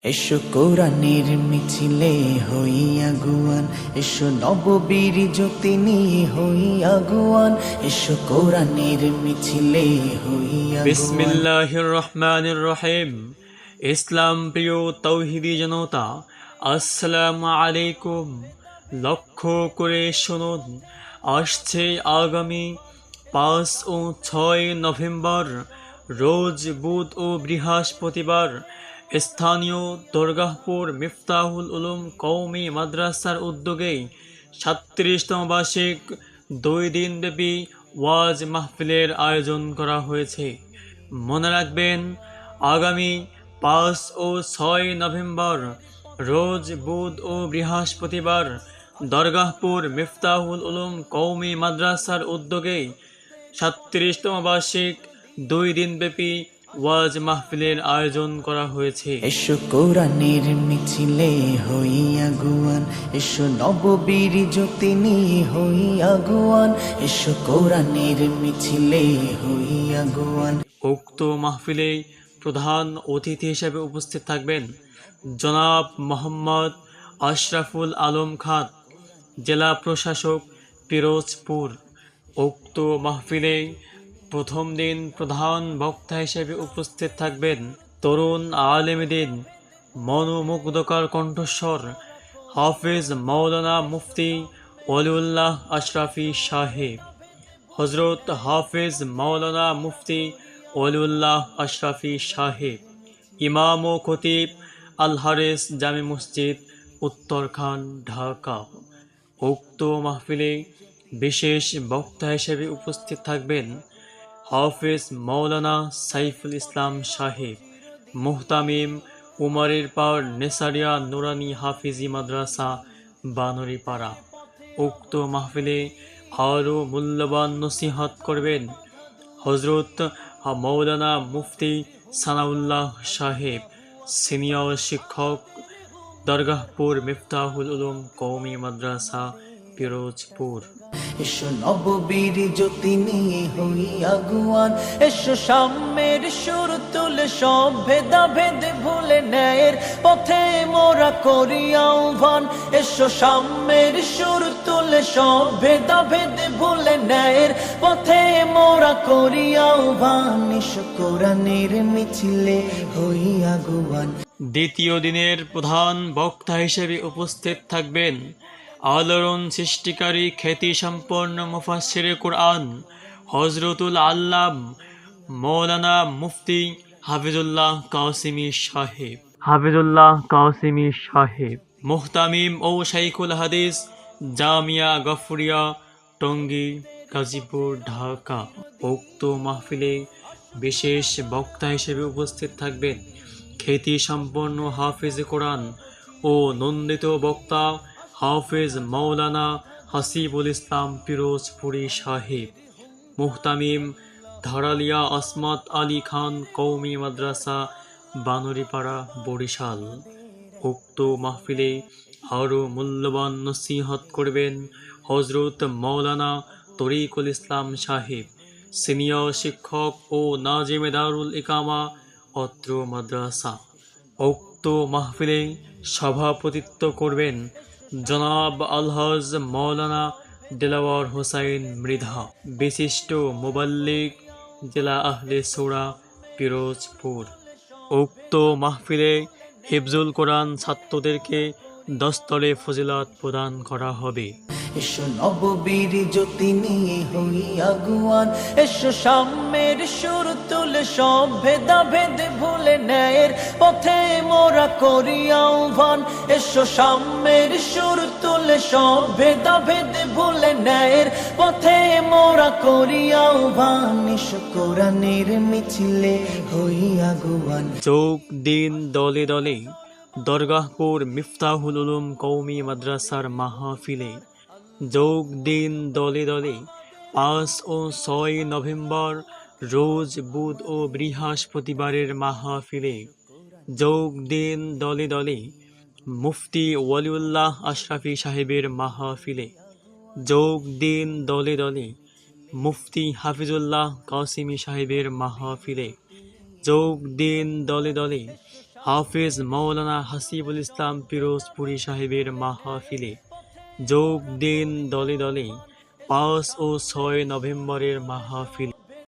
এসো কোরআনের মিছিলে হই আগুয়ান, এসো নববীর জ্যোতি নিয়ে হই আগুয়ান, এসো কোরআনের মিছিলে হই আগুয়ান। বিসমিল্লাহির রহমানির রহিম। ইসলাম প্রিয় তৌহিদি জনতা, আসসালামু আলাইকুম। লক্ষ্য করে শুনুন, আসছে আগামী 5 ও 6 নভেম্বর রোজ বুধ ও বৃহস্পতিবার স্থানীয় দরগাহপুর মিফতাহুল উলুম কওমি মাদ্রাসার উদ্যোগে 37তম বার্ষিক 2 দিনব্যাপী ওয়াজ মাহফিলের আয়োজন করা হয়েছে। মনে রাখবেন, আগামী 5 ও 6 নভেম্বর রোজ বুধ ও বৃহস্পতিবার দরগাহপুর মিফতাহুল উলুম কওমি মাদ্রাসার উদ্যোগে 37তম বার্ষিক 2 দিনব্যাপী ওয়াজ মাহফিলের আয়োজন করা হয়েছে। এসো কোরআনের মিছিলে হই আগুয়ান, এসো নববীর জ্যোতি নিয়ে হই আগুয়ান, এসো কোরআনের মিছিলে হই আগুয়ান। উক্ত মাহফিলে প্রধান অতিথি হিসেবে উপস্থিত থাকবেন জনাব মোহাম্মদ আশরাফুল আলম খান, জেলা প্রশাসক, পিরোজপুর। উক্ত মাহফিলে প্রথম দিন প্রধান বক্তা হিসেবে উপস্থিত থাকবেন তরুণ আলেমদিন, মনোমুগ্ধকর কণ্ঠস্বর হাফেজ মাওলানা মুফতি ওয়ালিউল্লাহ আশরাফি সাহেব, হজরত হাফেজ মাওলানা মুফতি ওয়ালিউল্লাহ আশরাফি সাহেব, ইমাম ও খতিব আল হারেস জামে মসজিদ, উত্তরখান, ঢাকা। উক্ত মাহফিলে বিশেষ বক্তা হিসেবে উপস্থিত থাকবেন হাফেজ মাওলানা সাইফুল ইসলাম সাহেব, মুহতামিম উমরের পাড় নেসারিয়া নুরানি হাফিজি মাদ্রাসা, বানরিপাড়া। উক্ত মাহফিলে আরও মূল্যবান নসিহত করবেন হজরত মাওলানা মুফতি সানাউল্লাহ সাহেব, সিনিয়র শিক্ষক, দরগাহপুর মিফতাহুল উলুম কওমি মাদ্রাসা, পিরোজপুর। এসো নববীর জ্যোতি নিয়ে হই আগুয়ান, এসো সাম্যের সুর তুলে সব ভেদাভেদ ভুলে ন্যায়ের পথে মোরা করি আহ্বান, এসো সাম্যের সুর তুলে সব ভেদাভেদ ভুলে ন্যায়ের পথে মোরা করি আহ্বান, এসো কোরআনের মিছিলে হই আগুয়ান। দ্বিতীয় দিনের প্রধান বক্তা হিসেবে উপস্থিত থাকবেন আলোড়ন সৃষ্টিকারী খ্যাতি সম্পন্ন মুফাসসিরে কুরআন হজরতুল আল্লাম মৌলানা মুফতি হাফিজুল্লাহ কাসিমি সাহেব, মুহতামিম ও শাইখুল হাদিস, জামিয়া গফরিয়া, টঙ্গী, গাজীপুর, ঢাকা। উক্ত মাহফিলে বিশেষ বক্তা হিসেবে উপস্থিত থাকবেন খ্যাতি সম্পন্ন হাফিজ কোরআন ও নন্দিত বক্তা হাফেজ মাওলানা হাসিবুল ইসলাম পিরোজপুরি সাহেব, মুহতামিম ধারালিয়া আসমাত আলী খান কওমি মাদ্রাসা, বানরিপাড়া, বরিশাল। উক্ত মাহফিলে আরও মূল্যবান নসিহত করবেন হজরত মাওলানা তরিকুল ইসলাম সাহেব, সিনিয়র শিক্ষক ও নাজিমে দারুল ইকামা, অত্র মাদ্রাসা। উক্ত মাহফিলে সভাপতিত্ব করবেন জনাব আলহাজ মাওলানা দিলাওয়ার হোসাইন মৃধা, বিশিষ্ট মুবাল্লিগ, জেলা আহলে সূরা, পিরোজপুর। উক্ত মাহফিলে হিফজুল কোরআন ছাত্রদেরকে দস্তরে ফজিলত প্রদান করা হবে। এসো নববীর জ্যোতি নিয়ে হই আগুয়ান, এসো সাম্যের সুর তুলে সব ভেদাভেদ ভুলে ন্যায়ের পথে মোরা করি আহ্বান, এসো সাম্যের সুর তুলে সব ভেদাভেদ ভুলে ন্যায়ের পথে মোরা করি আহ্বান, এসো কোরআনের মিছিলে হই আগুয়ান। যোগ দিন দলে দলে দরগাহপুর মিফতাহুল উলুম কওমি মাদ্রাসার মাহফিলে। যোগ দিন দলে দলে 5 ও 6 নভেম্বর রোজ বুধ ও বৃহস্পতিবারের মাহফিলে। যোগ দিন দলে দলে মুফতি ওয়ালিউল্লাহ আশরাফি সাহেবের মাহফিলে। যোগ দিন দলে দলে মুফতি হাফিজুল্লাহ কাসিমি সাহেবের মাহফিলে। যোগ দিন দলে দলে হাফেজ মাওলানা হাসিবুল ইসলাম পিরোজপুরি সাহেবের মাহফিলে যোগ দিন দলে দলে। 5 ও 6 নভেম্বরের মাহফিল।